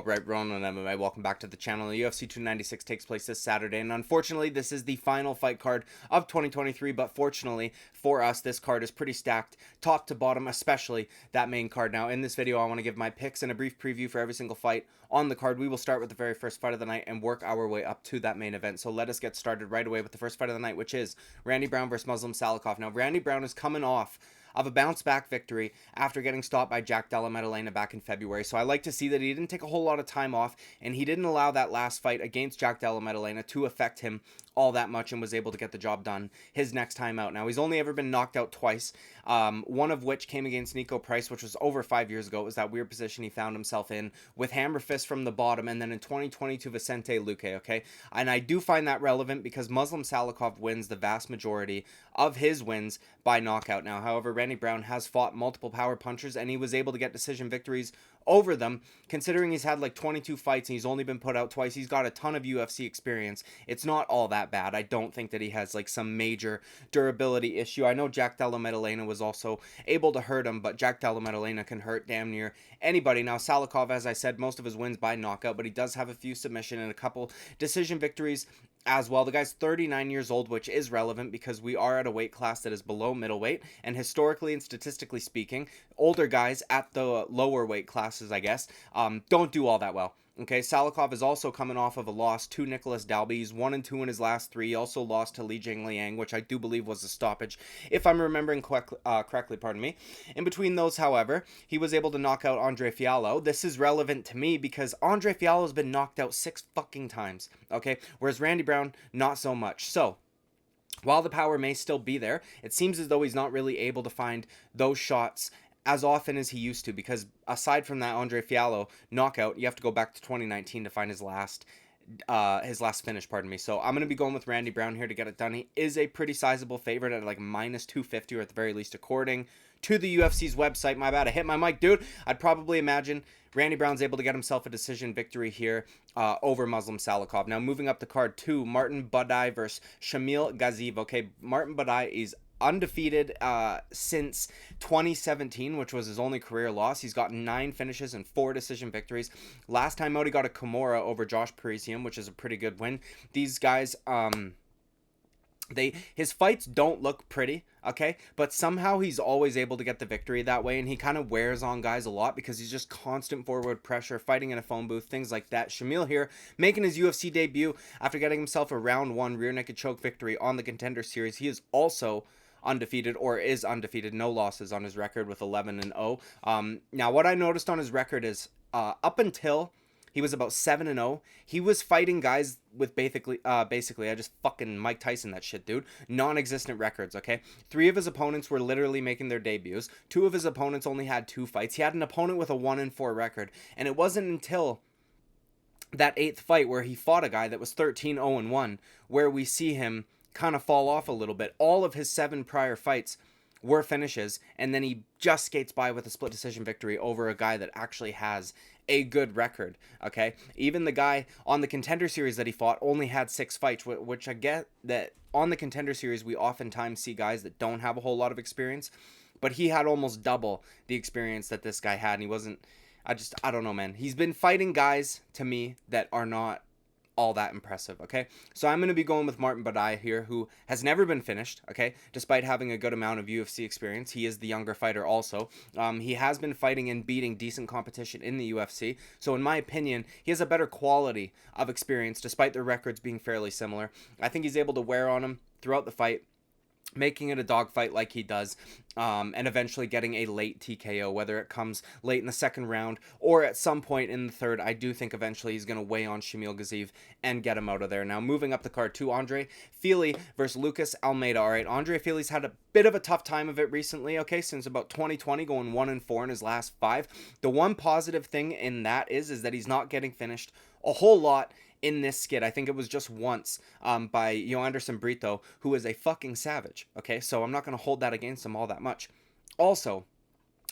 up, right? Ronan MMA. Welcome back to the channel. The UFC 296 takes place this Saturday, and unfortunately, this is the final fight card of 2023, but fortunately for us, this card is pretty stacked, top to bottom, especially that main card. Now, in this video, I want to give my picks and a brief preview for every single fight on the card. We will start with the very first fight of the night and work our way up to that main event. So let us get started right away with the first fight of the night, which is Randy Brown versus Muslim Salikhov. Now, Randy Brown is coming off of a bounce-back victory after getting stopped by Jack Della Maddalena back in February. So I like to see that he didn't take a whole lot of time off, and he didn't allow that last fight against Jack Della Maddalena to affect him all that much, and was able to get the job done his next time out. Now, he's only ever been knocked out twice, one of which came against Nico Price, which was over 5 years ago. It was that weird position he found himself in with hammer fist from the bottom, and then in 2022, Vicente Luque, okay? And I do find that relevant because Muslim Salikhov wins the vast majority of his wins by knockout. Now, however, Randy Brown has fought multiple power punchers, and he was able to get decision victories over them. Considering he's had like 22 fights and he's only been put out twice, he's got a ton of UFC experience. It's not all that bad. I don't think that he has like some major durability issue. I know Jack Della Maddalena was also able to hurt him, but Jack Della Maddalena can hurt damn near anybody. Now, Salikhov, as I said, most of his wins by knockout, but he does have a few submission and a couple decision victories as well. The guy's 39 years old, which is relevant because we are at a weight class that is below middleweight, and historically and statistically speaking, older guys at the lower weight classes, I guess, don't do all that well. Okay, Salikhov is also coming off of a loss to Nicholas Dalby. He's 1-2 in his last 3. He also lost to Li Jingliang, which I do believe was a stoppage, if I'm remembering correctly, pardon me. In between those, however, he was able to knock out Andre Fialho. This is relevant to me because Andre Fialho has been knocked out 6 fucking times, okay? Whereas Randy Brown, not so much. So, while the power may still be there, it seems as though he's not really able to find those shots as often as he used to, because aside from that Andre Fialho knockout, you have to go back to 2019 to find his last finish, pardon me. So I'm going to be going with Randy Brown here to get it done. He is a pretty sizable favorite at like minus 250, or at the very least, according to the UFC's website. My bad, I hit my mic, dude. I'd probably imagine Randy Brown's able to get himself a decision victory here over Muslim Salikhov. Now, moving up the card to Martin Buday versus Shamil Gaziv. Okay, Martin Buday is undefeated since 2017, which was his only career loss. He's got 9 finishes and 4 decision victories. Last time out, he got a Kimura over Josh Parisian, which is a pretty good win. These guys, his fights don't look pretty, okay, but somehow he's always able to get the victory that way, and he kind of wears on guys a lot because he's just constant forward pressure, fighting in a phone booth, things like that. Shamil here making his UFC debut after getting himself a round 1 rear naked choke victory on the Contender Series. He is also undefeated, or is undefeated, no losses on his record with 11-0. Now, what I noticed on his record is up until he was about 7-0, he was fighting guys with basically, I just fucking Mike Tyson that shit, dude. Non-existent records, okay? 3 of his opponents were literally making their debuts. 2 of his opponents only had 2 fights. He had an opponent with a 1-4 record, and it wasn't until that 8th fight where he fought a guy that was 13-0-1 where we see him kind of fall off a little bit. All of his 7 prior fights were finishes, and then he just skates by with a split decision victory over a guy that actually has a good record, okay? Even the guy on the Contender Series that he fought only had 6 fights, which I get that on the Contender Series we oftentimes see guys that don't have a whole lot of experience, but he had almost double the experience that this guy had, and he wasn't, I don't know, man. He's been fighting guys, to me, that are not all that impressive, okay? So I'm going to be going with Martin Buday here, who has never been finished, okay? Despite having a good amount of UFC experience. He is the younger fighter also. He has been fighting and beating decent competition in the UFC. So in my opinion, he has a better quality of experience, despite their records being fairly similar. I think he's able to wear on him throughout the fight, making it a dogfight like he does, and eventually getting a late TKO, whether it comes late in the 2nd round or at some point in the 3rd. I do think eventually he's going to weigh on Shamil Gaziv and get him out of there. Now, moving up the card to Andre Fili versus Lucas Almeida. All right, Andre Fili's had a bit of a tough time of it recently, okay, since about 2020, going 1-4 in his last 5. The one positive thing in that is that he's not getting finished a whole lot in this skid. I think it was just once by Anderson Brito, who is a fucking savage, okay? So I'm not going to hold that against him all that much. Also,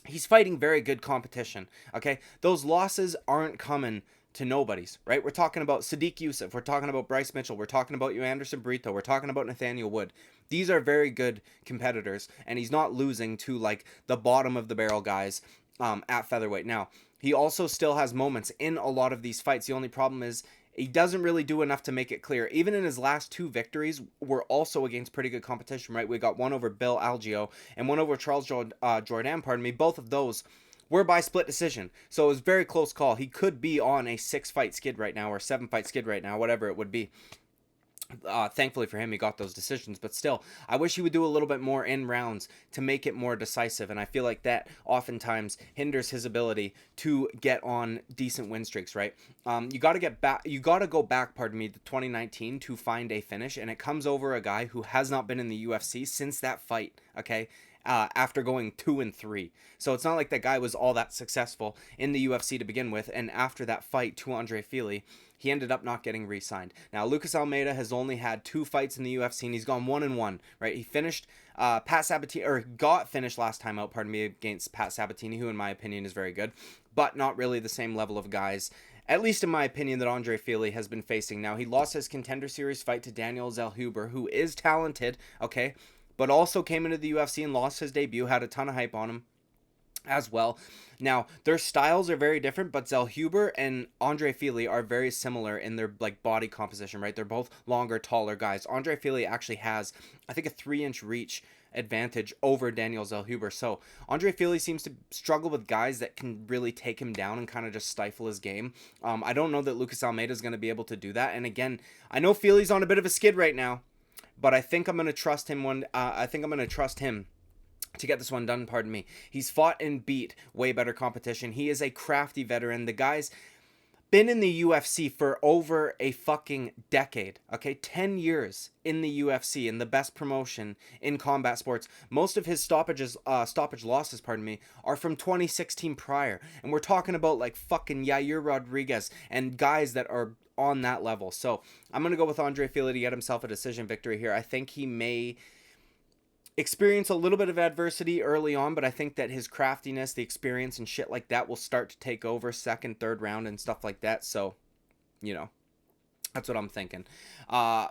he's fighting very good competition, okay? Those losses aren't coming to nobodies, right? We're talking about Sadiq Youssef, we're talking about Bryce Mitchell, we're talking about Anderson Brito, we're talking about Nathaniel Wood. These are very good competitors, and he's not losing to like the bottom of the barrel guys at featherweight. Now, he also still has moments in a lot of these fights. The only problem is he doesn't really do enough to make it clear. Even in his last 2 victories were also against pretty good competition, right? We got one over Bill Algeo and one over Charles Jourdain, pardon me. Both of those were by split decision. So it was a very close call. He could be on a 6-fight skid right now or 7-fight skid right now, whatever it would be. Thankfully for him, he got those decisions, but still, I wish he would do a little bit more in rounds to make it more decisive, and I feel like that oftentimes hinders his ability to get on decent win streaks, right? You got to go back, pardon me, to 2019 to find a finish, and it comes over a guy who has not been in the UFC since that fight, okay? After going 2-3. So it's not like that guy was all that successful in the UFC to begin with, and after that fight to Andre Fili, he ended up not getting re-signed. Now, Lucas Almeida has only had 2 fights in the UFC, and he's gone 1-1, right? He finished Pat Sabatini, or got finished last time out, pardon me, against Pat Sabatini, who in my opinion is very good, but not really the same level of guys, at least in my opinion, that Andre Fili has been facing. Now, he lost his Contender Series fight to Daniel Zellhuber, who is talented, okay, but also came into the UFC and lost his debut, had a ton of hype on him as well. Now, their styles are very different, but Zellhuber and Andre Fili are very similar in their like body composition, right? They're both longer, taller guys. Andre Fili actually has, I think, a 3-inch reach advantage over Daniel Zellhuber. So Andre Fili seems to struggle with guys that can really take him down and kind of just stifle his game. I don't know that Lucas Almeida is going to be able to do that. And again, I know Fili's on a bit of a skid right now, but I think I'm going to trust him to get this one done, pardon me. He's fought and beat way better competition. He is a crafty veteran. The guy's been in the UFC for over a fucking decade, okay? 10 years in the UFC, in the best promotion in combat sports. Most of his stoppage losses, pardon me, are from 2016 prior. And we're talking about like fucking Yair Rodriguez and guys that are on that level. So I'm going to go with Andre Fili to get himself a decision victory here. I think he may experience a little bit of adversity early on, but I think that his craftiness, the experience and shit like that will start to take over second, third round and stuff like that. So, you know, that's what I'm thinking.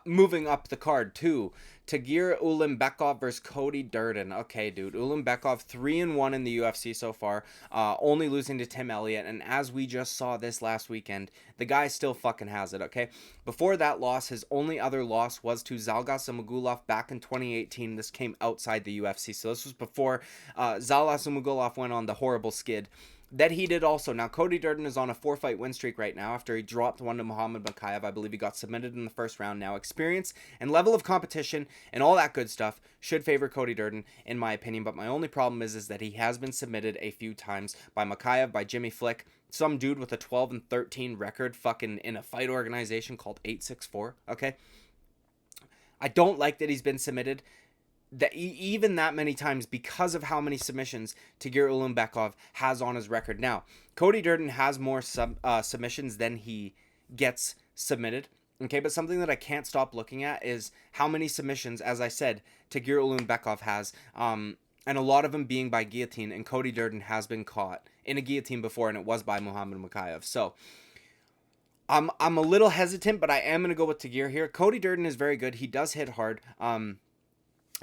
Moving up the card too, Tagir Ulanbekov versus Cody Durden. Okay, dude, Ulanbekov 3-1 in the UFC so far, only losing to Tim Elliott, and as we just saw this last weekend, the guy still fucking has it, okay? Before that loss, his only other loss was to Zhalgas Zhumagulov back in 2018. This came outside the UFC, so this was before Zhalgas Zhumagulov went on the horrible skid that he did also. Now, Cody Durden is on a 4-fight win streak right now after he dropped one to Muhammad Mokaev. I believe he got submitted in the first round. Now, experience and level of competition and all that good stuff should favor Cody Durden, in my opinion. But my only problem is that he has been submitted a few times by Mokaev, by Jimmy Flick, some dude with a 12-13 record fucking in a fight organization called 864, okay? I don't like that he's been submitted that even that many times because of how many submissions Tagir Ulanbekov has on his record. Now, Cody Durden has more submissions than he gets submitted. Okay, but something that I can't stop looking at is how many submissions, as I said, Tagir Ulanbekov has, and a lot of them being by guillotine, and Cody Durden has been caught in a guillotine before, and it was by Muhammad Mokaev. So I'm a little hesitant, but I am going to go with Tagir here. Cody Durden is very good. He does hit hard.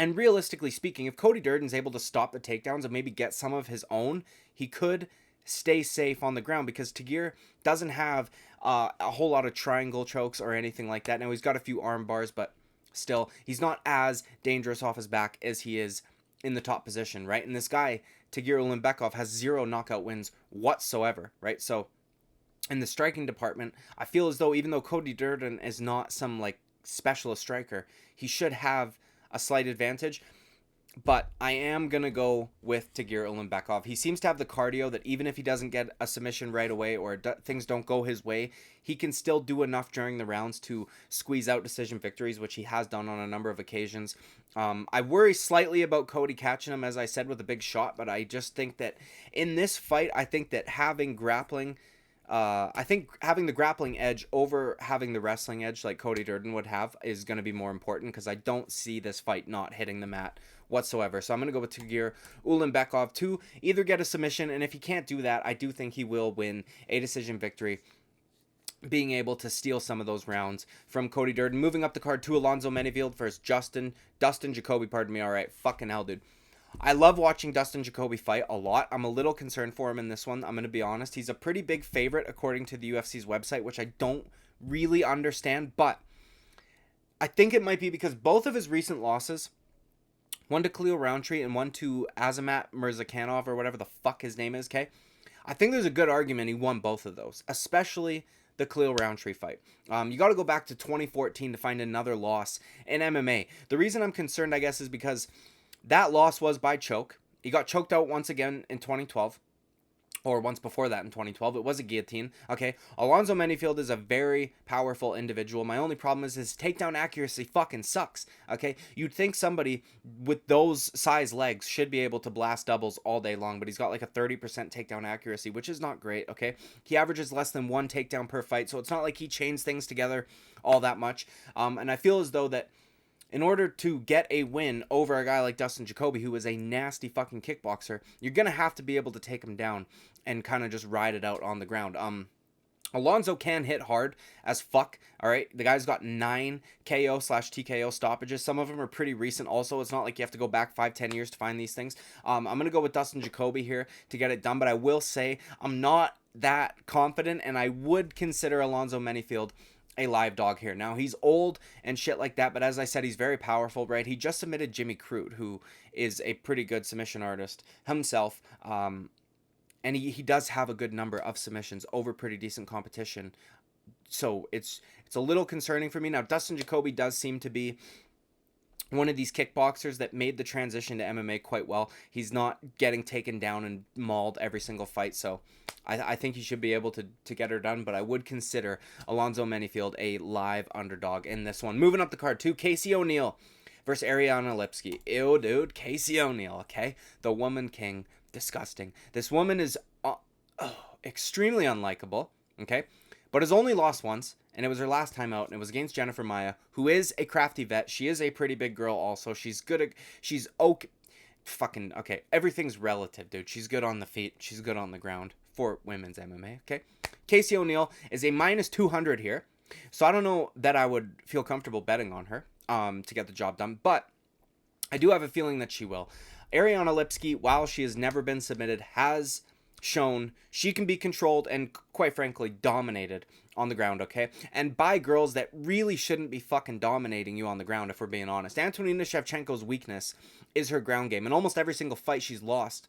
And realistically speaking, if Cody Durden's able to stop the takedowns and maybe get some of his own, he could stay safe on the ground because Tagir doesn't have a whole lot of triangle chokes or anything like that. Now, he's got a few arm bars, but still, he's not as dangerous off his back as he is in the top position, right? And this guy, Tagir Ulanbekov, has 0 knockout wins whatsoever, right? So in the striking department, I feel as though even though Cody Durden is not some like specialist striker, he should have a slight advantage, but I am going to go with Tagir Ulanbekov. He seems to have the cardio that even if he doesn't get a submission right away or things don't go his way, he can still do enough during the rounds to squeeze out decision victories, which he has done on a number of occasions. I worry slightly about Cody catching him, as I said, with a big shot, but I just think that in this fight, I think that having grappling I think having the grappling edge over having the wrestling edge like Cody Durden would have is going to be more important because I don't see this fight not hitting the mat whatsoever. So I'm going to go with Tagir Ulanbekov to either get a submission, and if he can't do that, I do think he will win a decision victory, being able to steal some of those rounds from Cody Durden. Moving up the card to Alonzo Menefield versus Dustin Jacoby, pardon me. All right, fucking hell, dude. I love watching Dustin Jacoby fight a lot. I'm a little concerned for him in this one. I'm going to be honest. He's a pretty big favorite according to the UFC's website, which I don't really understand. But I think it might be because both of his recent losses, one to Khalil Roundtree and one to Azamat Murzakanov or whatever the fuck his name is, okay? I think there's a good argument he won both of those, especially the Khalil Roundtree fight. You got to go back to 2014 to find another loss in MMA. The reason I'm concerned, I guess, is because that loss was by choke. He got choked out once again in 2012. Or once before that in 2012. It was a guillotine. Okay. Alonzo Menefield is a very powerful individual. My only problem is his takedown accuracy fucking sucks. Okay. You'd think somebody with those size legs should be able to blast doubles all day long, but he's got like a 30% takedown accuracy, which is not great. Okay. He averages less than one takedown per fight. So it's not like he chains things together all that much. And I feel as though that in order to get a win over a guy like Dustin Jacoby, who is a nasty fucking kickboxer, you're going to have to be able to take him down and kind of just ride it out on the ground. Alonzo can hit hard as fuck, all right? The guy's got 9 KO/TKO stoppages. Some of them are pretty recent also. It's not like you have to go back 5-10 years to find these things. I'm going to go with Dustin Jacoby here to get it done, but I will say I'm not that confident, and I would consider Alonzo Menefield a live dog here. Now, he's old and shit like that, but as I said, he's very powerful, right? He just submitted Jimmy Crute, who is a pretty good submission artist himself, and he does have a good number of submissions over pretty decent competition. So it's a little concerning for me. Now, Dustin Jacoby does seem to be one of these kickboxers that made the transition to MMA quite well. He's not getting taken down and mauled every single fight, so I think he should be able to get her done, but I would consider Alonzo Menefield a live underdog in this one. Moving up the card, too, Casey O'Neill versus Ariana Lipski. Ew, dude, Casey O'Neill, okay? The woman king, disgusting. This woman is extremely unlikable, okay? But has only lost once, and it was her last time out, and it was against Jennifer Maia, who is a crafty vet. She is a pretty big girl also. She's good at, she's okay. Fucking, okay, everything's relative, dude. She's good on the feet. She's good on the ground for women's MMA, okay? Casey O'Neill is a minus 200 here, so I don't know that I would feel comfortable betting on her to get the job done, but I do have a feeling that she will. Ariana Lipski, while she has never been submitted, has shown she can be controlled and, quite frankly, dominated on the ground, okay? And by girls that really shouldn't be fucking dominating you on the ground, if we're being honest. Antonina Shevchenko's weakness is her ground game. In almost every single fight she's lost,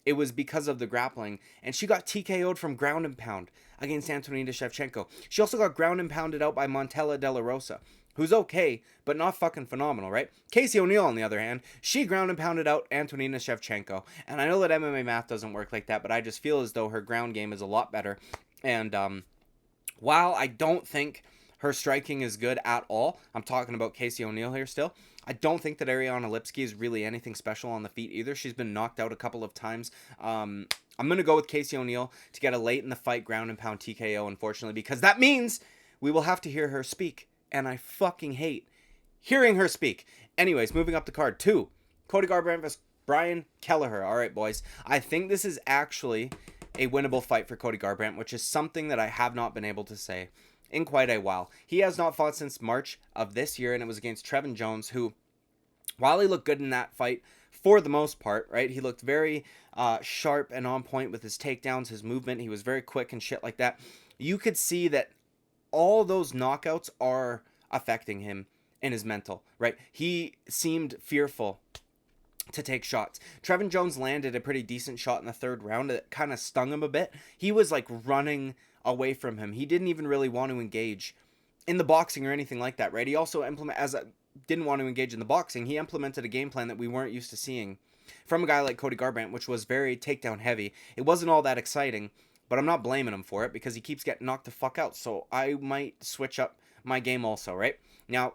it was because of the grappling. And she got TKO'd from ground and pound against Antonina Shevchenko. She also got ground and pounded out by Montella De La Rosa, who's okay, but not fucking phenomenal, right? Casey O'Neill, on the other hand, she ground and pounded out Antonina Shevchenko. And I know that MMA math doesn't work like that, but I just feel as though her ground game is a lot better. And while I don't think her striking is good at all, I'm talking about Casey O'Neill here still, I don't think that Ariana Lipski is really anything special on the feet either. She's been knocked out a couple of times. I'm going to go with Casey O'Neill to get a late in the fight ground and pound TKO, unfortunately, because that means we will have to hear her speak. And I fucking hate hearing her speak. Anyways, moving up the card. 2, Cody Garbrandt vs. Brian Kelleher. All right, boys. I think this is actually a winnable fight for Cody Garbrandt, which is something that I have not been able to say in quite a while. He has not fought since March of this year, and it was against Trevin Jones, who, while he looked good in that fight for the most part, right, he looked very sharp and on point with his takedowns, his movement. He was very quick and shit like that. You could see that all those knockouts are affecting him in his mental, right? He seemed fearful to take shots. Trevin Jones landed a pretty decent shot in the 3rd round that kind of stung him a bit. He was like running away from him. He didn't even really want to engage in the boxing or anything like that, right? He also didn't want to engage in the boxing. He implemented a game plan that we weren't used to seeing from a guy like Cody Garbrandt, which was very takedown heavy. It wasn't all that exciting, but I'm not blaming him for it because he keeps getting knocked the fuck out. So I might switch up my game also, right? Now,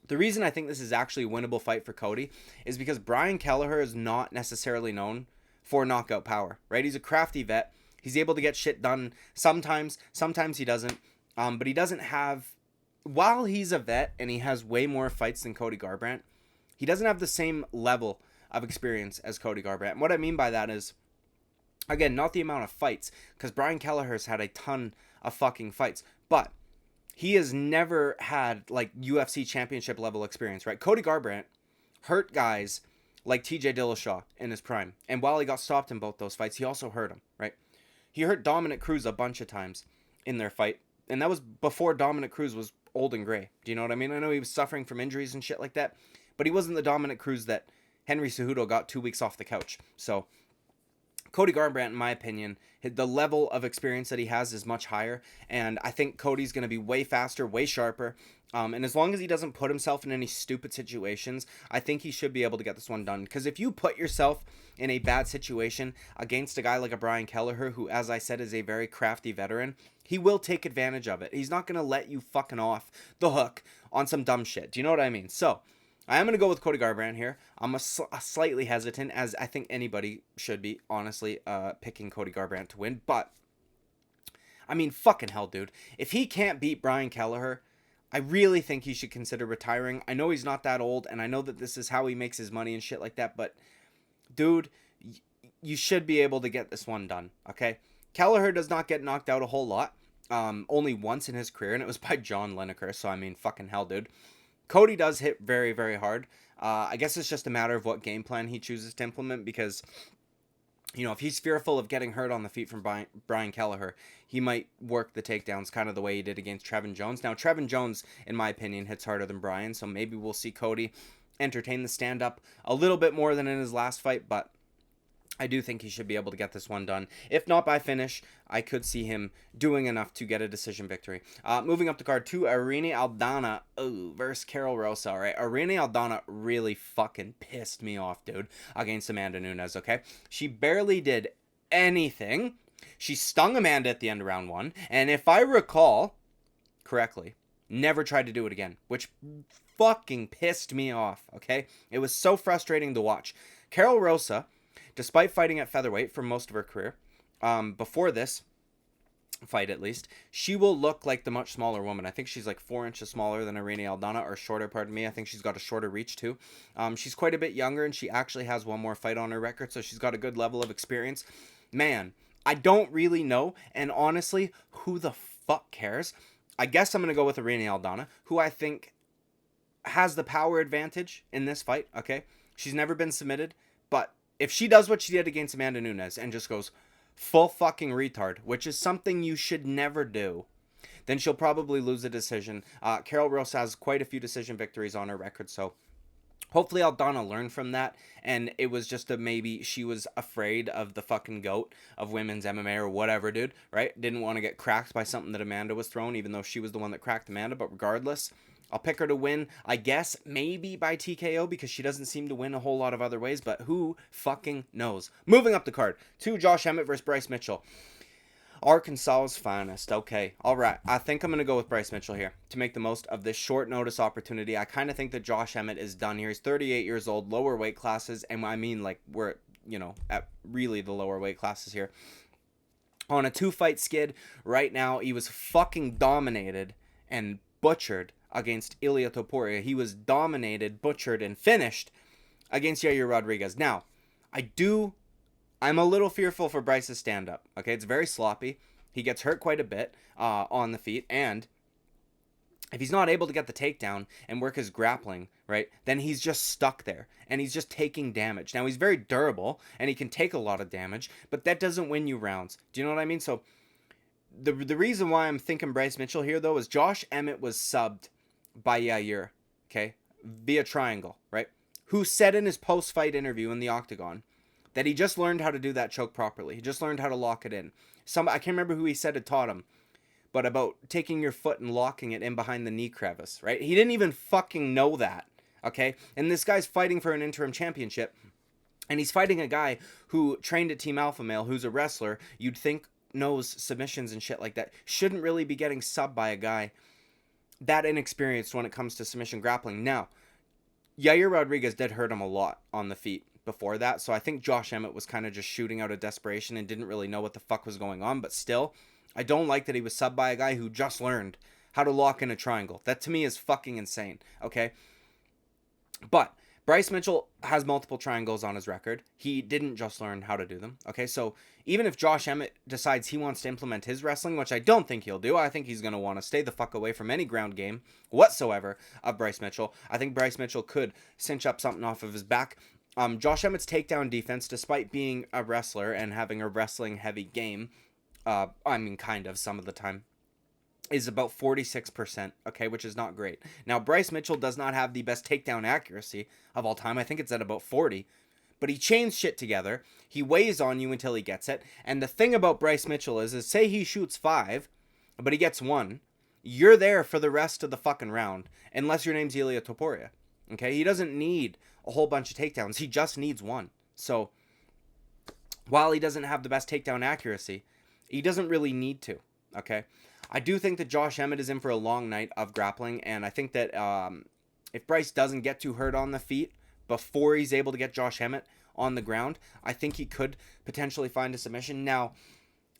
the reason I think this is actually a winnable fight for Cody is because Brian Kelleher is not necessarily known for knockout power, right? He's a crafty vet. He's able to get shit done sometimes he doesn't. But he doesn't have, while he's a vet and he has way more fights than Cody Garbrandt, he doesn't have the same level of experience as Cody Garbrandt. And what I mean by that is, again, not the amount of fights, because Brian Kelleher's had a ton of fucking fights, but he has never had like UFC championship level experience, right? Cody Garbrandt hurt guys like TJ Dillashaw in his prime. And while he got stopped in both those fights, he also hurt him, right? He hurt Dominic Cruz a bunch of times in their fight. And that was before Dominic Cruz was old and gray. Do you know what I mean? I know he was suffering from injuries and shit like that, but he wasn't the Dominic Cruz that Henry Cejudo got 2 weeks off the couch. So Cody Garbrandt, in my opinion, the level of experience that he has is much higher, and I think Cody's going to be way faster, way sharper, and as long as he doesn't put himself in any stupid situations, I think he should be able to get this one done. Because if you put yourself in a bad situation against a guy like a Brian Kelleher, who, as I said, is a very crafty veteran, he will take advantage of it. He's not going to let you fucking off the hook on some dumb shit. Do you know what I mean? So I am going to go with Cody Garbrandt here. I'm slightly hesitant, as I think anybody should be, honestly, picking Cody Garbrandt to win. But, I mean, fucking hell, dude. If he can't beat Brian Kelleher, I really think he should consider retiring. I know he's not that old, and I know that this is how he makes his money and shit like that. But, dude, you should be able to get this one done, okay? Kelleher does not get knocked out a whole lot. Only once in his career, and it was by John Lineker. So, I mean, fucking hell, dude. Cody does hit very, very hard. I guess it's just a matter of what game plan he chooses to implement, because, you know, if he's fearful of getting hurt on the feet from Brian Kelleher, he might work the takedowns kind of the way he did against Trevin Jones. Now, Trevin Jones, in my opinion, hits harder than Brian, so maybe we'll see Cody entertain the stand-up a little bit more than in his last fight, but I do think he should be able to get this one done. If not by finish, I could see him doing enough to get a decision victory. Moving up the card to Irene Aldana versus Karol Rosa. All right, Irene Aldana really fucking pissed me off, dude, against Amanda Nunes, okay? She barely did anything. She stung Amanda at the end of round 1, and if I recall correctly, never tried to do it again, which fucking pissed me off, okay? It was so frustrating to watch. Karol Rosa, despite fighting at featherweight for most of her career, before this fight at least, she will look like the much smaller woman. I think she's like 4 inches smaller than Irene Aldana, or shorter, pardon me. I think she's got a shorter reach too. She's quite a bit younger, and she actually has one more fight on her record, so she's got a good level of experience. Man, I don't really know, and honestly, who the fuck cares? I guess I'm going to go with Irene Aldana, who I think has the power advantage in this fight, okay? She's never been submitted, but if she does what she did against Amanda Nunes and just goes full fucking retard, which is something you should never do, then she'll probably lose a decision. Karol Rosa has quite a few decision victories on her record, so hopefully Aldana learned from that, and it was just maybe she was afraid of the fucking GOAT of women's MMA or whatever, dude, right? Didn't want to get cracked by something that Amanda was throwing, even though she was the one that cracked Amanda, but regardless, I'll pick her to win, I guess, maybe by TKO, because she doesn't seem to win a whole lot of other ways, but who fucking knows? Moving up the card to Josh Emmett versus Bryce Mitchell. Arkansas's finest. Okay, all right. I think I'm going to go with Bryce Mitchell here to make the most of this short notice opportunity. I kind of think that Josh Emmett is done here. He's 38 years old, lower weight classes, and I mean, like, we're, you know, at really the lower weight classes here. On a 2-fight skid right now, he was fucking dominated and butchered against Ilia Topuria. He was dominated, butchered, and finished against Yair Rodriguez. Now, I'm a little fearful for Bryce's stand-up. Okay, it's very sloppy. He gets hurt quite a bit on the feet, and if he's not able to get the takedown and work his grappling, right, then he's just stuck there, and he's just taking damage. Now, he's very durable, and he can take a lot of damage, but that doesn't win you rounds. Do you know what I mean? So, the reason why I'm thinking Bryce Mitchell here, though, is Josh Emmett was subbed by Yair, okay, via triangle, right, who said in his post-fight interview in the octagon that he just learned how to do that choke properly. He just learned how to lock it in. I can't remember who he said had taught him, but about taking your foot and locking it in behind the knee crevice, right? He didn't even fucking know that, okay? And this guy's fighting for an interim championship, and he's fighting a guy who trained at Team Alpha Male, who's a wrestler, you'd think knows submissions and shit like that, shouldn't really be getting subbed by a guy that inexperienced when it comes to submission grappling. Now, Yair Rodriguez did hurt him a lot on the feet before that, so I think Josh Emmett was kind of just shooting out of desperation and didn't really know what the fuck was going on, but still, I don't like that he was subbed by a guy who just learned how to lock in a triangle. That to me is fucking insane, okay? But Bryce Mitchell has multiple triangles on his record. He didn't just learn how to do them, okay? So even if Josh Emmett decides he wants to implement his wrestling, which I don't think he'll do, I think he's going to want to stay the fuck away from any ground game whatsoever of Bryce Mitchell. I think Bryce Mitchell could cinch up something off of his back. Josh Emmett's takedown defense, despite being a wrestler and having a wrestling heavy game, I mean, kind of some of the time, is about 46%, okay, which is not great. Now, Bryce Mitchell does not have the best takedown accuracy of all time. I think it's at about 40. But he chains shit together. He weighs on you until he gets it. And the thing about Bryce Mitchell is say he shoots 5, but he gets 1. You're there for the rest of the fucking round, unless your name's Ilia Topuria. Okay? He doesn't need a whole bunch of takedowns. He just needs 1. So, while he doesn't have the best takedown accuracy, he doesn't really need to. Okay? I do think that Josh Emmett is in for a long night of grappling, and I think that if Bryce doesn't get too hurt on the feet before he's able to get Josh Emmett on the ground, I think he could potentially find a submission. Now,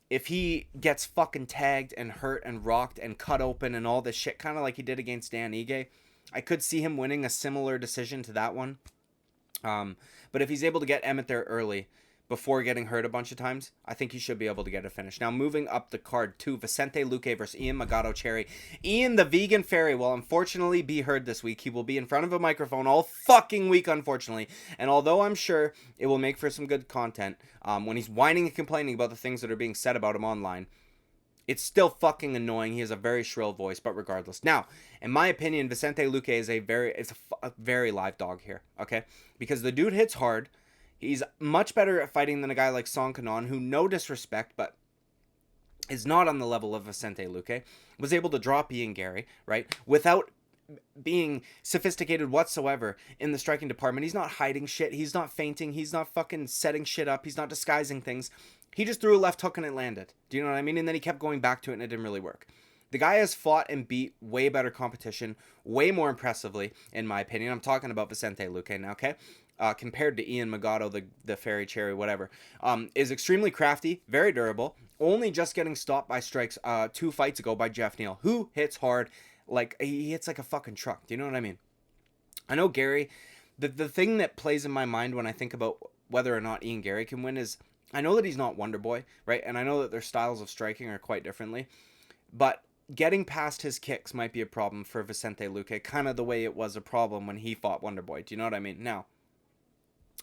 if he gets fucking tagged and hurt and rocked and cut open and all this shit, kind of like he did against Dan Ige, I could see him winning a similar decision to that one. But if he's able to get Emmett there early, before getting hurt a bunch of times, I think he should be able to get a finish. Now, moving up the card to Vicente Luque versus Ian Magato Cherry. Ian, the vegan fairy, will unfortunately be heard this week. He will be in front of a microphone all fucking week, unfortunately. And although I'm sure it will make for some good content, when he's whining and complaining about the things that are being said about him online, it's still fucking annoying. He has a very shrill voice, but regardless. Now, in my opinion, Vicente Luque is a very live dog here, okay? Because the dude hits hard. He's much better at fighting than a guy like Song Kanon, who, no disrespect, but is not on the level of Vicente Luque. Was able to drop Ian Gary, right? Without being sophisticated whatsoever in the striking department. He's not hiding shit. He's not feinting. He's not fucking setting shit up. He's not disguising things. He just threw a left hook and it landed. Do you know what I mean? And then he kept going back to it and it didn't really work. The guy has fought and beat way better competition, way more impressively, in my opinion. I'm talking about Vicente Luque now, okay? Compared to Ian Magato, the fairy cherry, whatever, is extremely crafty, very durable, only just getting stopped by strikes 2 fights ago by Jeff Neal, who hits hard, like, he hits like a fucking truck. Do you know what I mean? I know Gary, the thing that plays in my mind when I think about whether or not Ian Gary can win is, I know that he's not Wonderboy, right? And I know that their styles of striking are quite differently, but getting past his kicks might be a problem for Vicente Luque, kind of the way it was a problem when he fought Wonderboy. Do you know what I mean? Now,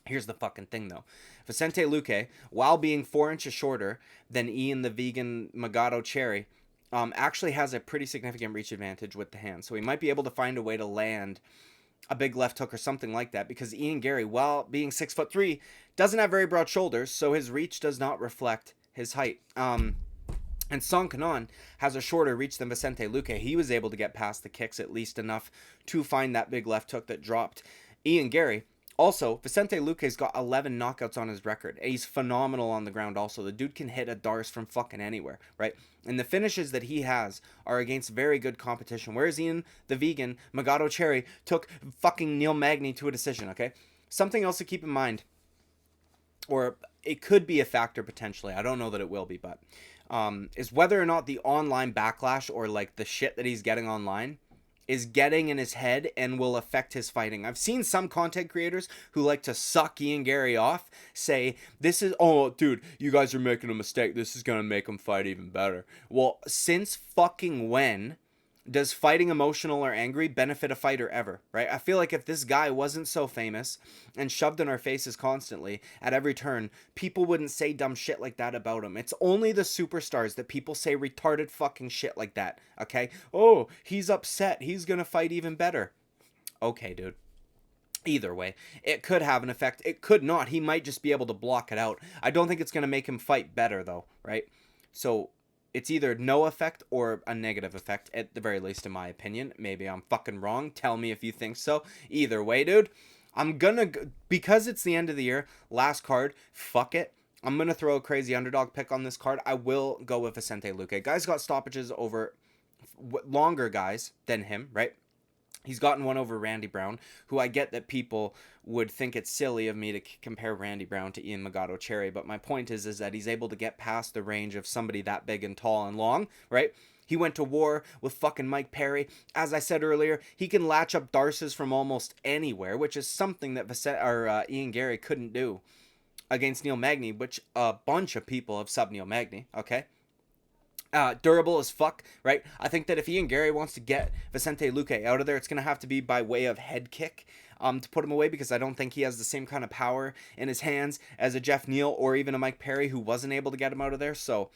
here's the fucking thing, though. Vicente Luque, while being 4 inches shorter than Ian the vegan Magato Cherry, actually has a pretty significant reach advantage with the hand. So he might be able to find a way to land a big left hook or something like that, because Ian Gary, while being 6'3", doesn't have very broad shoulders, so his reach does not reflect his height. And Song Kanon has a shorter reach than Vicente Luque. He was able to get past the kicks at least enough to find that big left hook that dropped Ian Gary. Also, Vicente Luque's got 11 knockouts on his record. He's phenomenal on the ground also. The dude can hit a Darce from fucking anywhere, right? And the finishes that he has are against very good competition. Whereas Ian, the vegan, Magato Cherry, took fucking Neil Magny to a decision, okay? Something else to keep in mind, or it could be a factor potentially, I don't know that it will be, but, is whether or not the online backlash or like the shit that he's getting online is getting in his head and will affect his fighting. I've seen some content creators who like to suck Ian Gary off say, this is, oh, dude, you guys are making a mistake. This is going to make him fight even better. Well, since fucking when does fighting emotional or angry benefit a fighter ever, right? I feel like if this guy wasn't so famous and shoved in our faces constantly at every turn, people wouldn't say dumb shit like that about him. It's only the superstars that people say retarded fucking shit like that, okay? Oh, he's upset. He's gonna fight even better. Okay, dude. Either way, it could have an effect. It could not. He might just be able to block it out. I don't think it's gonna make him fight better, though, right? So it's either no effect or a negative effect, at the very least, in my opinion. Maybe I'm fucking wrong. Tell me if you think so. Either way, dude, I'm gonna, because it's the end of the year, last card, fuck it. I'm gonna throw a crazy underdog pick on this card. I will go with Vicente Luque. Guy's got stoppages over longer guys than him, right? He's gotten one over Randy Brown, who I get that people would think it's silly of me to compare Randy Brown to Ian Magato Cherry, but my point is that he's able to get past the range of somebody that big and tall and long, right? He went to war with fucking Mike Perry. As I said earlier, he can latch up Darces from almost anywhere, which is something that Ian Gary couldn't do against Neil Magny, which a bunch of people have subbed Neil Magny, okay? Durable as fuck, right? I think that if Ian Gary wants to get Vicente Luque out of there, it's going to have to be by way of head kick to put him away, because I don't think he has the same kind of power in his hands as a Jeff Neal or even a Mike Perry, who wasn't able to get him out of there. So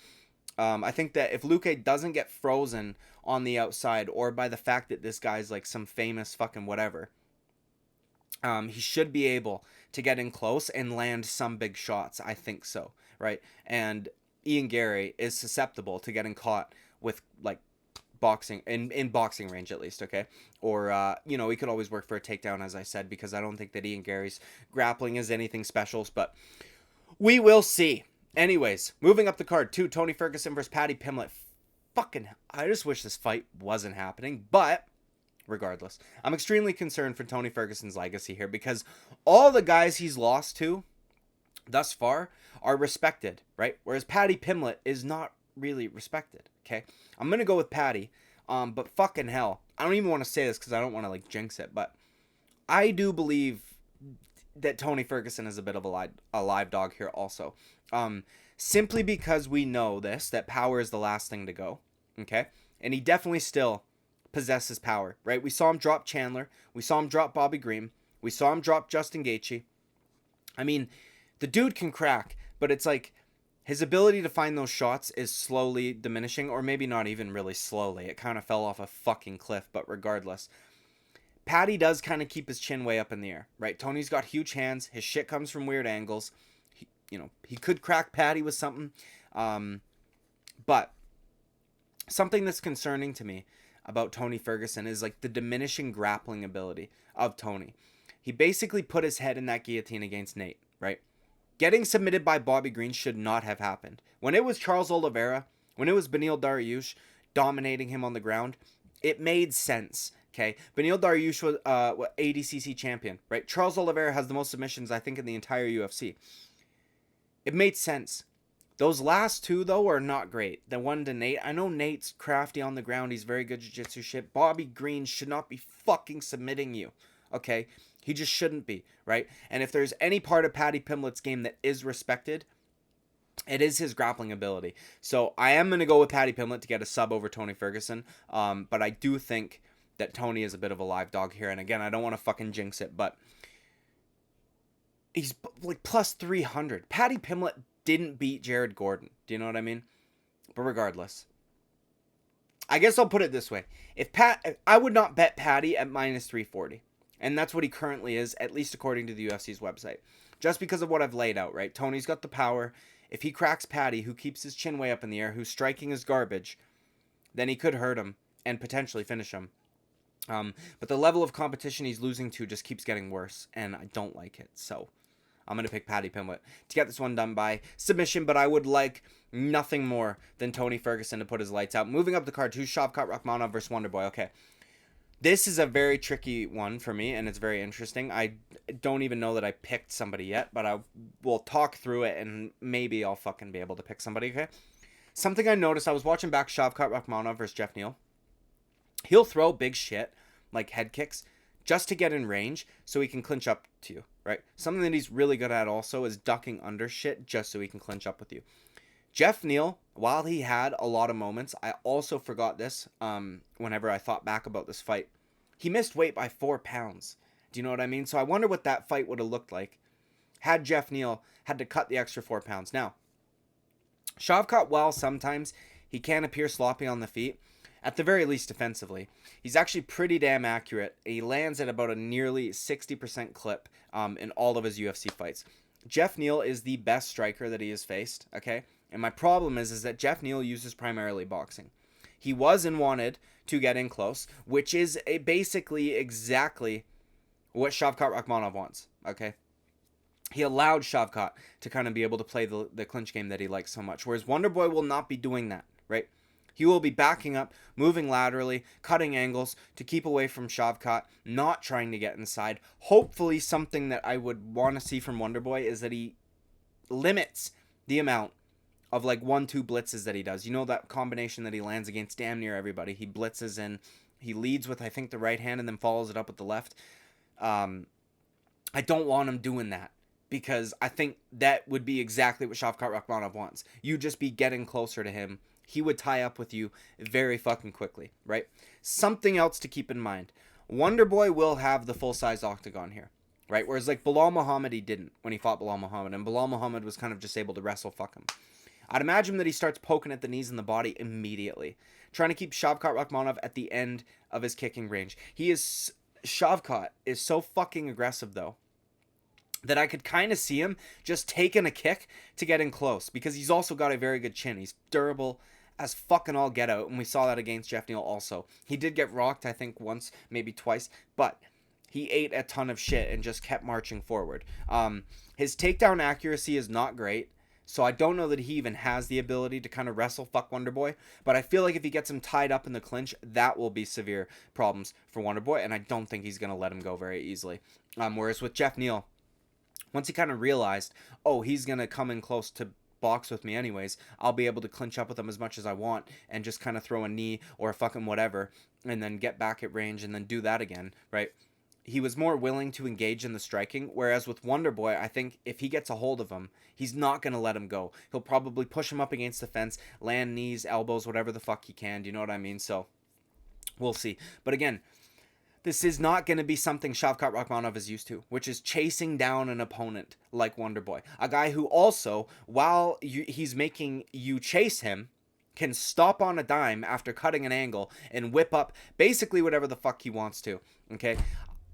I think that if Luque doesn't get frozen on the outside, or by the fact that this guy's like some famous fucking whatever, he should be able to get in close and land some big shots. I think so, right? And Ian Gary is susceptible to getting caught with like boxing in boxing range, at least, okay? Or you know, he could always work for a takedown, as I said, because I don't think that Ian Gary's grappling is anything special, but we will see. Anyways, moving up the card to Tony Ferguson versus Paddy Pimblett. Fucking, I just wish this fight wasn't happening, but regardless, I'm extremely concerned for Tony Ferguson's legacy here, because all the guys he's lost to thus far are respected, right? Whereas Paddy Pimblett is not really respected, okay? I'm going to go with Paddy, but fucking hell, I don't even want to say this because I don't want to, like, jinx it, but I do believe that Tony Ferguson is a bit of a live dog here also. Simply because we know this, that power is the last thing to go, okay? And he definitely still possesses power, right? We saw him drop Chandler. We saw him drop Bobby Green. We saw him drop Justin Gaethje. I mean, the dude can crack, but it's like his ability to find those shots is slowly diminishing, or maybe not even really slowly. It kind of fell off a fucking cliff, but regardless. Paddy does kind of keep his chin way up in the air, right? Tony's got huge hands. His shit comes from weird angles. He could crack Paddy with something. But something that's concerning to me about Tony Ferguson is like the diminishing grappling ability of Tony. He basically put his head in that guillotine against Nate, right? Getting submitted by Bobby Green should not have happened. When it was Charles Oliveira, when it was Beneil Dariush dominating him on the ground, it made sense, okay? Beneil Dariush was ADCC champion, right? Charles Oliveira has the most submissions, I think, in the entire UFC. It made sense. Those last two, though, are not great. The one to Nate, I know Nate's crafty on the ground. He's very good jiu-jitsu shit. Bobby Green should not be fucking submitting you, okay? He just shouldn't be, right? And if there's any part of Paddy Pimblett's game that is respected, it is his grappling ability. So I am going to go with Paddy Pimblett to get a sub over Tony Ferguson. But I do think that Tony is a bit of a live dog here. And again, I don't want to fucking jinx it, but he's like plus 300. Paddy Pimblett didn't beat Jared Gordon. Do you know what I mean? But regardless, I guess I'll put it this way. I would not bet Paddy at minus 340. And that's what he currently is, at least according to the UFC's website. Just because of what I've laid out, right? Tony's got the power. If he cracks Paddy, who keeps his chin way up in the air, who's striking is garbage, then he could hurt him and potentially finish him. But the level of competition he's losing to just keeps getting worse, and I don't like it. So I'm going to pick Paddy Pimblett to get this one done by submission, but I would like nothing more than Tony Ferguson to put his lights out. Moving up the card to Shavkat Rakhmonov versus Wonderboy. Okay. This is a very tricky one for me, and it's very interesting. I don't even know that I picked somebody yet, but I will talk through it, and maybe I'll fucking be able to pick somebody, okay? Something I noticed, I was watching back Shavkat Rakhmonov versus Jeff Neal. He'll throw big shit, like head kicks, just to get in range so he can clinch up to you, right? Something that he's really good at also is ducking under shit just so he can clinch up with you. Jeff Neal, while he had a lot of moments, I also forgot this whenever I thought back about this fight. He missed weight by 4 pounds. Do you know what I mean? So I wonder what that fight would have looked like had Jeff Neal had to cut the extra 4 pounds. Now, Shavkat, while sometimes he can appear sloppy on the feet, at the very least defensively, he's actually pretty damn accurate. He lands at about a nearly 60% clip in all of his UFC fights. Jeff Neal is the best striker that he has faced, okay? And my problem is that Jeff Neal uses primarily boxing. He was and wanted to get in close, which is basically exactly what Shavkat Rakhmonov wants, okay? He allowed Shavkat to kind of be able to play the clinch game that he likes so much, whereas Wonderboy will not be doing that, right? He will be backing up, moving laterally, cutting angles to keep away from Shavkat, not trying to get inside. Hopefully something that I would want to see from Wonderboy is that he limits the amount of like 1-2 blitzes that he does. You know that combination that he lands against damn near everybody. He blitzes in, he leads with I think the right hand and then follows it up with the left. I don't want him doing that because I think that would be exactly what Shavkat Rakhmonov wants. You just be getting closer to him. he would tie up with you very fucking quickly, right? Something else to keep in mind. Wonderboy will have the full-size octagon here, right? Whereas like Bilal Muhammad, he didn't when he fought Bilal Muhammad, and Bilal Muhammad was kind of just able to wrestle fuck him. I'd imagine that he starts poking at the knees and the body immediately, trying to keep Shavkat Rakhmonov at the end of his kicking range. Shavkat is so fucking aggressive though, that I could kind of see him just taking a kick to get in close, because he's also got a very good chin. He's durable as fucking all get out, and we saw that against Jeff Neal also. He did get rocked, I think, once, maybe twice, but he ate a ton of shit and just kept marching forward. His takedown accuracy is not great, so I don't know that he even has the ability to kind of wrestle fuck Wonderboy, but I feel like if he gets him tied up in the clinch, that will be severe problems for Wonderboy, and I don't think he's going to let him go very easily. Whereas with Jeff Neal, once he kind of realized, oh, he's going to come in close to box with me anyways, I'll be able to clinch up with him as much as I want and just kind of throw a knee or a fucking whatever and then get back at range and then do that again, right? He was more willing to engage in the striking, whereas with Wonderboy, I think if he gets a hold of him, he's not going to let him go. He'll probably push him up against the fence, land knees, elbows, whatever the fuck he can, do you know what I mean? So, we'll see. But again, this is not going to be something Shavkat Rakhmonov is used to, which is chasing down an opponent like Wonderboy. A guy who also, while he's making you chase him, can stop on a dime after cutting an angle and whip up basically whatever the fuck he wants to. Okay?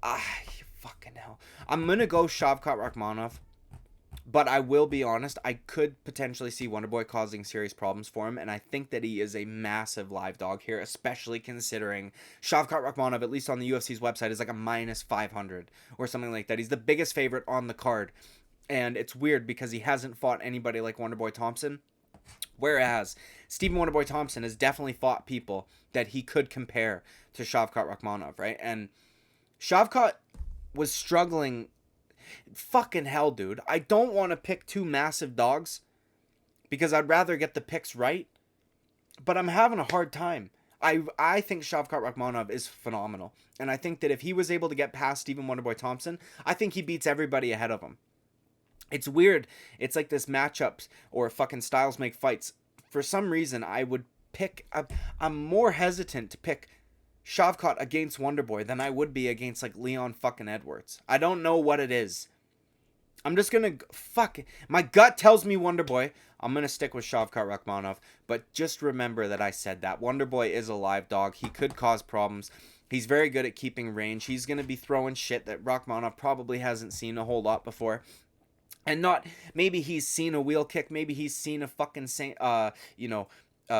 Fucking hell. I'm going to go Shavkat Rakhmonov. But I will be honest, I could potentially see Wonderboy causing serious problems for him, and I think that he is a massive live dog here, especially considering Shavkat Rakhmonov, at least on the UFC's website, is like a minus 500 or something like that. He's the biggest favorite on the card, and it's weird because he hasn't fought anybody like Wonderboy Thompson, whereas Stephen Wonderboy Thompson has definitely fought people that he could compare to Shavkat Rakhmonov, right? And Shavkat was struggling. Fucking hell, dude. I don't want to pick two massive dogs because I'd rather get the picks right, but I'm having a hard time. I think Shavkat Rakhmonov is phenomenal, and I think that if he was able to get past Stephen Wonderboy Thompson, I think he beats everybody ahead of him. It's weird. It's like this matchups or fucking styles make fights. For some reason, I would pick... I'm more hesitant to pick Shavkat against Wonderboy than I would be against like Leon fucking Edwards. I don't know what it is. I'm just gonna fuck. My gut tells me Wonderboy. I'm gonna stick with Shavkat Rakhmonov, but just remember that I said that Wonderboy is a live dog. He could cause problems. He's very good at keeping range. He's gonna be throwing shit that Rakhmonov probably hasn't seen a whole lot before. And not maybe he's seen a wheel kick, maybe he's seen a fucking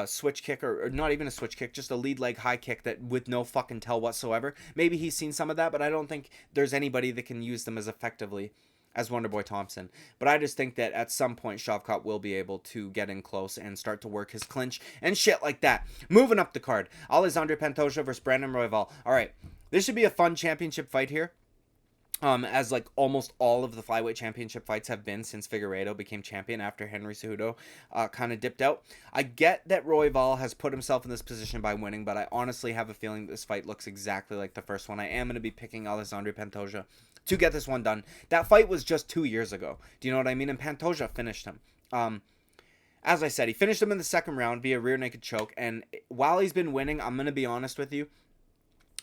switch kick, or not even a switch kick, just a lead leg high kick that with no fucking tell whatsoever. Maybe he's seen some of that, but I don't think there's anybody that can use them as effectively as Wonderboy Thompson. But I just think that at some point Shavkat will be able to get in close and start to work his clinch and shit like that. Moving up the card, Alexandre Pantoja versus Brandon Royval. All right, this should be a fun championship fight here. As like almost all of the flyweight championship fights have been since Figueiredo became champion after Henry Cejudo kind of dipped out. I get that Royval has put himself in this position by winning, but I honestly have a feeling this fight looks exactly like the first one. I am going to be picking Alexandre Pantoja to get this one done. That fight was just 2 years ago. Do you know what I mean? And Pantoja finished him. As I said, he finished him in the second round via rear naked choke, and while he's been winning, I'm going to be honest with you,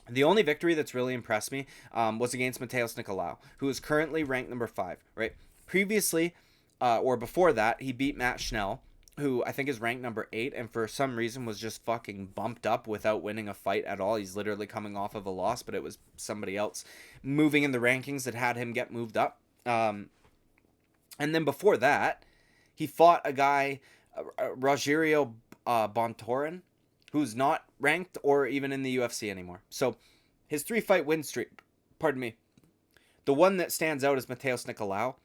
the only victory that's really impressed me was against Mateus Nicolau, who is currently ranked number 5, right? Previously, or before that, he beat Matt Schnell, who I think is ranked number 8, and for some reason was just fucking bumped up without winning a fight at all. He's literally coming off of a loss, but it was somebody else moving in the rankings that had him get moved up. And then before that, he fought a guy, Rogerio Bontorin, who's not ranked or even in the UFC anymore. So his 3-fight win streak, pardon me, the one that stands out is Mateus Nicolau.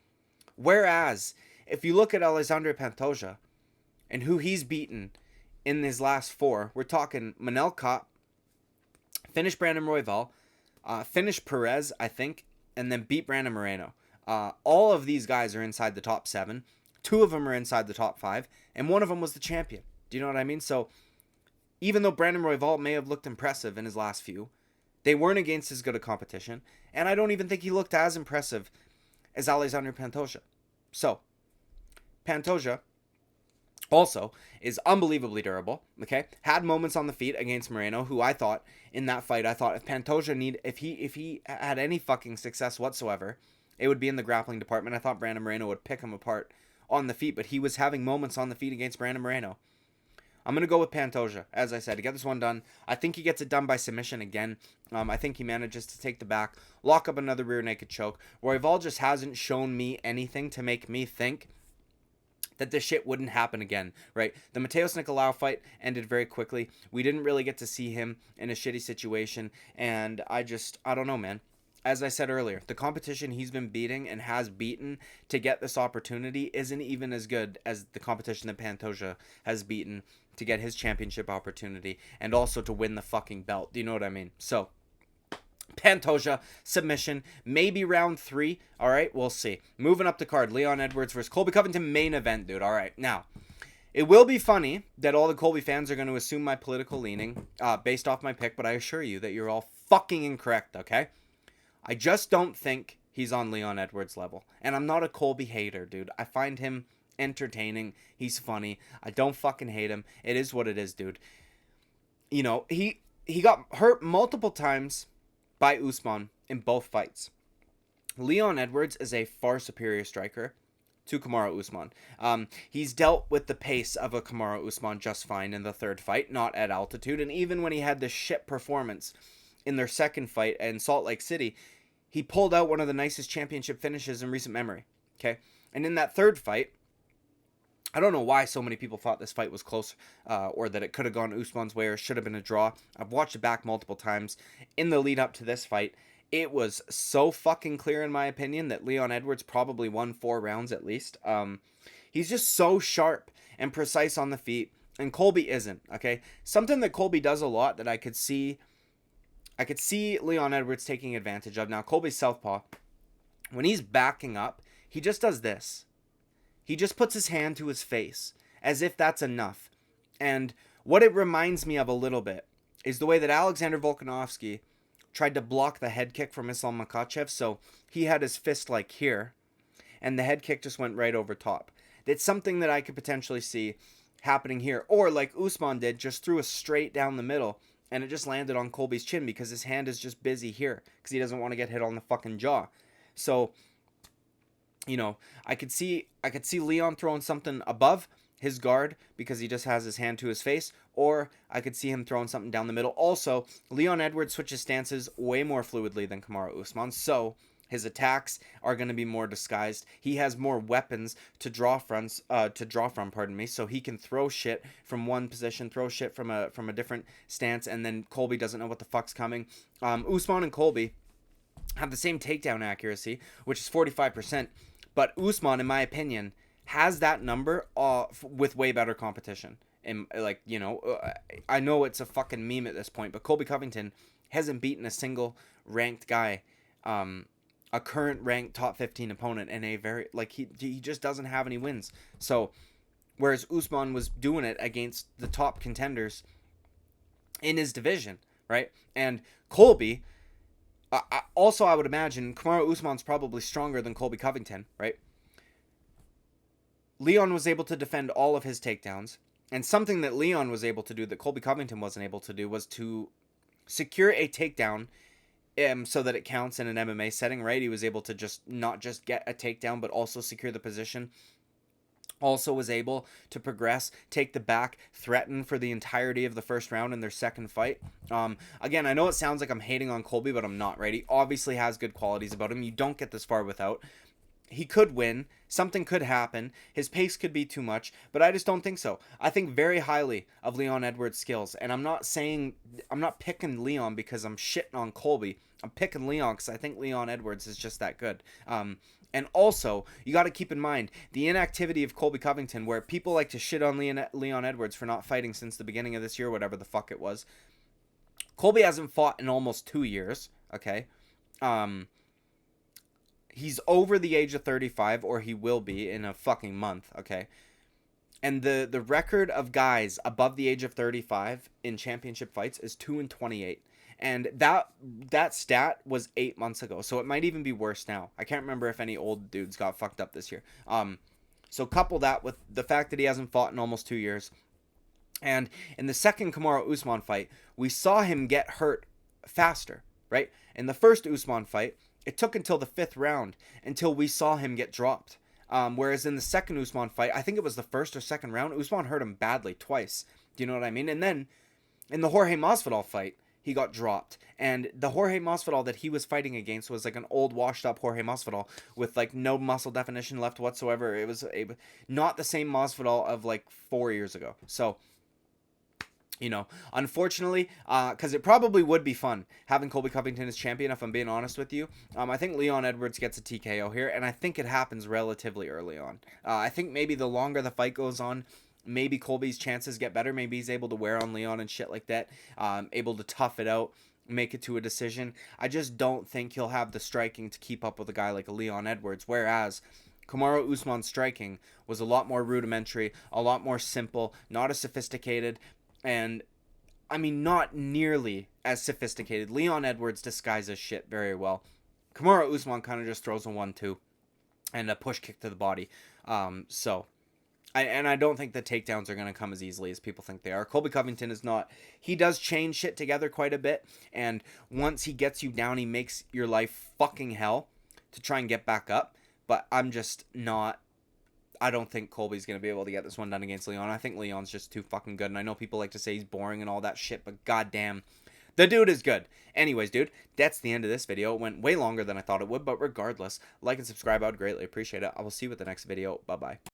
Whereas, if you look at Alexandre Pantoja and who he's beaten in his last 4, we're talking Manel Kape, finished Brandon Royval, finished Perez, I think, and then beat Brandon Moreno. All of these guys are inside the top 7. 2 of them are inside the top 5, and one of them was the champion. Do you know what I mean? So, even though Brandon Royval may have looked impressive in his last few, they weren't against as good a competition, and I don't even think he looked as impressive as Alexandre Pantoja. So, Pantoja Also, is unbelievably durable, okay? Had moments on the feet against Moreno, who I thought, in that fight, I thought if Pantoja if he had any fucking success whatsoever, it would be in the grappling department. I thought Brandon Moreno would pick him apart on the feet, but he was having moments on the feet against Brandon Moreno. I'm going to go with Pantoja, as I said, to get this one done. I think he gets it done by submission again. I think he manages to take the back, lock up another rear naked choke. Royval just hasn't shown me anything to make me think that this shit wouldn't happen again, right? The Mateus Nicolau fight ended very quickly. We didn't really get to see him in a shitty situation, and I don't know, man. As I said earlier, the competition he's been beating and has beaten to get this opportunity isn't even as good as the competition that Pantoja has beaten to get his championship opportunity and also to win the fucking belt. Do you know what I mean? So, Pantoja, submission, maybe round 3. All right, we'll see. Moving up the card, Leon Edwards versus Colby Covington, main event, dude. All right, now, it will be funny that all the Colby fans are going to assume my political leaning based off my pick, but I assure you that you're all fucking incorrect, okay? I just don't think he's on Leon Edwards' level. And I'm not a Colby hater, dude. I find him entertaining. He's funny. I don't fucking hate him. It is what it is, dude. You know, he got hurt multiple times by Usman in both fights. Leon Edwards is a far superior striker to Kamaru Usman. He's dealt with the pace of a Kamaru Usman just fine in the third fight, not at altitude. And even when he had this shit performance in their second fight in Salt Lake City, he pulled out one of the nicest championship finishes in recent memory. Okay? And in that third fight, I don't know why so many people thought this fight was close or that it could have gone Usman's way or should have been a draw. I've watched it back multiple times. In the lead up to this fight, it was so fucking clear in my opinion that Leon Edwards probably won 4 rounds at least. He's just so sharp and precise on the feet, and Colby isn't, okay? Something that Colby does a lot that I could see Leon Edwards taking advantage of. Now, Colby's southpaw, when he's backing up, he just does this. He just puts his hand to his face as if that's enough. And what it reminds me of a little bit is the way that Alexander Volkanovski tried to block the head kick from Islam Makhachev. So he had his fist like here, and the head kick just went right over top. It's something that I could potentially see happening here. Or like Usman did, just threw a straight down the middle, and it just landed on Colby's chin because his hand is just busy here because he doesn't want to get hit on the fucking jaw. So, you know, I could see Leon throwing something above his guard because he just has his hand to his face, or I could see him throwing something down the middle. Also, Leon Edwards switches stances way more fluidly than Kamaru Usman, so his attacks are going to be more disguised. He has more weapons to draw from, so he can throw shit from one position, throw shit from a different stance, and then Colby doesn't know what the fuck's coming. Usman and Colby have the same takedown accuracy, which is 45%, but Usman, in my opinion, has that number with way better competition. And like, you know, I know it's a fucking meme at this point, but Colby Covington hasn't beaten a single ranked guy, a current ranked top 15 opponent in a very, like, he just doesn't have any wins. So whereas Usman was doing it against the top contenders in his division, right? And Colby, also I would imagine Kamaru Usman's probably stronger than Colby Covington, right? Leon was able to defend all of his takedowns, and something that Leon was able to do that Colby Covington wasn't able to do was to secure a takedown so that it counts in an MMA setting, right? He was able to not just get a takedown, but also secure the position. Also was able to progress, take the back, threaten for the entirety of the first round in their second fight. Again, I know it sounds like I'm hating on Colby, but I'm not, right? He obviously has good qualities about him. You don't get this far without. He could win. Something could happen. His pace could be too much, but I just don't think so. I think very highly of Leon Edwards' skills, and I'm not picking Leon because I'm shitting on Colby. I'm picking Leon because I think Leon Edwards is just that good. And also, you got to keep in mind the inactivity of Colby Covington, where people like to shit on Leon Edwards for not fighting since the beginning of this year, whatever the fuck it was. Colby hasn't fought in almost 2 years, okay? He's over the age of 35, or he will be in a fucking month, okay? And the record of guys above the age of 35 in championship fights is 2-28. And that stat was 8 months ago, so it might even be worse now. I can't remember if any old dudes got fucked up this year. So couple that with the fact that he hasn't fought in almost 2 years. And in the second Kamaru-Usman fight, we saw him get hurt faster, right? In the first Usman fight, it took until the 5th round until we saw him get dropped. Whereas in the second Usman fight, I think it was the 1st or 2nd round, Usman hurt him badly twice. Do you know what I mean? And then in the Jorge Masvidal fight, he got dropped. And the Jorge Masvidal that he was fighting against was like an old washed up Jorge Masvidal with like no muscle definition left whatsoever. It was not the same Masvidal of like 4 years ago. So, you know, unfortunately, because it probably would be fun having Colby Covington as champion, if I'm being honest with you. I think Leon Edwards gets a TKO here, and I think it happens relatively early on. I think maybe the longer the fight goes on, maybe Colby's chances get better. Maybe he's able to wear on Leon and shit like that, able to tough it out, make it to a decision. I just don't think he'll have the striking to keep up with a guy like a Leon Edwards, whereas Kamaru Usman's striking was a lot more rudimentary, a lot more simple, not as sophisticated, and I mean, not nearly as sophisticated. Leon Edwards disguises shit very well. Kamaru Usman kind of just throws a 1-2 and a push kick to the body. I don't think the takedowns are going to come as easily as people think they are. Colby Covington is not. He does chain shit together quite a bit, and once he gets you down, he makes your life fucking hell to try and get back up. But I'm just not. I don't think Colby's going to be able to get this one done against Leon. I think Leon's just too fucking good. And I know people like to say he's boring and all that shit, but goddamn, the dude is good. Anyways, dude, that's the end of this video. It went way longer than I thought it would, but regardless, like and subscribe. I would greatly appreciate it. I will see you with the next video. Bye-bye.